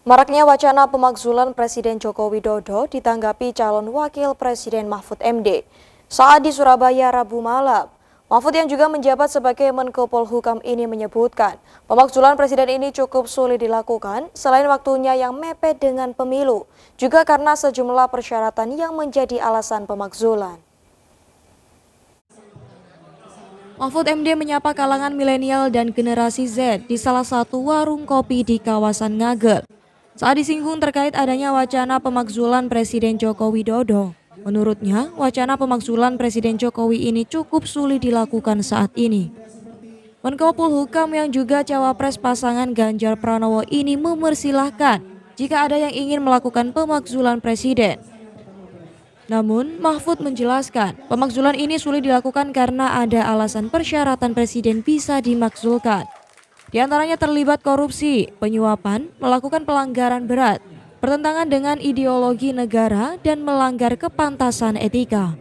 Maraknya wacana pemakzulan Presiden Joko Widodo ditanggapi calon Wakil Presiden Mahfud MD. Saat di Surabaya Rabu malam, Mahfud yang juga menjabat sebagai Menko Polhukam ini menyebutkan pemakzulan Presiden ini cukup sulit dilakukan selain waktunya yang mepet dengan pemilu, juga karena sejumlah persyaratan yang menjadi alasan pemakzulan. Mahfud MD menyapa kalangan milenial dan generasi Z di salah satu warung kopi di kawasan Ngagel. Saat disinggung terkait adanya wacana pemakzulan Presiden Joko Widodo, menurutnya wacana pemakzulan Presiden Jokowi ini cukup sulit dilakukan saat ini. Menko Polhukam yang juga cawapres pasangan Ganjar Pranowo ini mempersilahkan jika ada yang ingin melakukan pemakzulan Presiden. Namun, Mahfud menjelaskan, pemakzulan ini sulit dilakukan karena ada alasan persyaratan Presiden bisa dimakzulkan. Di antaranya terlibat korupsi, penyuapan, melakukan pelanggaran berat, bertentangan dengan ideologi negara, dan melanggar kepantasan etika.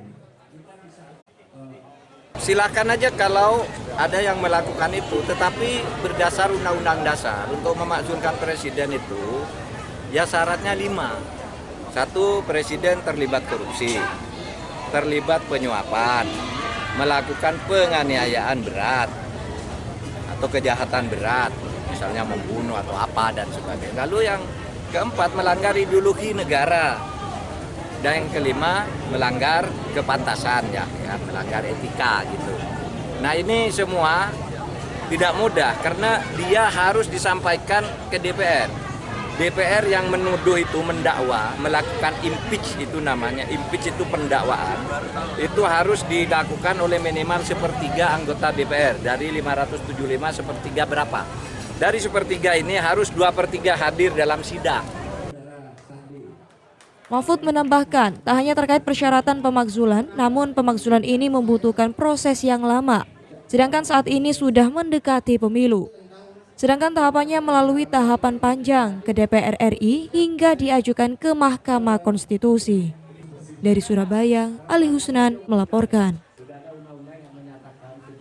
Silakan aja kalau ada yang melakukan itu, tetapi berdasar Undang-Undang Dasar untuk memakzulkan Presiden itu, ya syaratnya 5. 1, Presiden terlibat korupsi, terlibat penyuapan, melakukan penganiayaan berat atau kejahatan berat, misalnya membunuh atau apa dan sebagainya. Lalu yang keempat, melanggar ideologi negara. Dan yang kelima, melanggar kepantasan, ya melanggar etika gitu. Nah, ini semua tidak mudah karena dia harus disampaikan ke DPR. DPR yang menuduh itu mendakwa, melakukan impeach itu namanya, impeach itu pendakwaan, itu harus dilakukan oleh minimal sepertiga anggota DPR, dari 575 sepertiga berapa. Dari sepertiga ini harus 2/3 hadir dalam sidang. Mahfud menambahkan, tak hanya terkait persyaratan pemakzulan, namun pemakzulan ini membutuhkan proses yang lama, sedangkan saat ini sudah mendekati pemilu. Sedangkan tahapannya melalui tahapan panjang ke DPR RI hingga diajukan ke Mahkamah Konstitusi. Dari Surabaya, Ali Husnan melaporkan.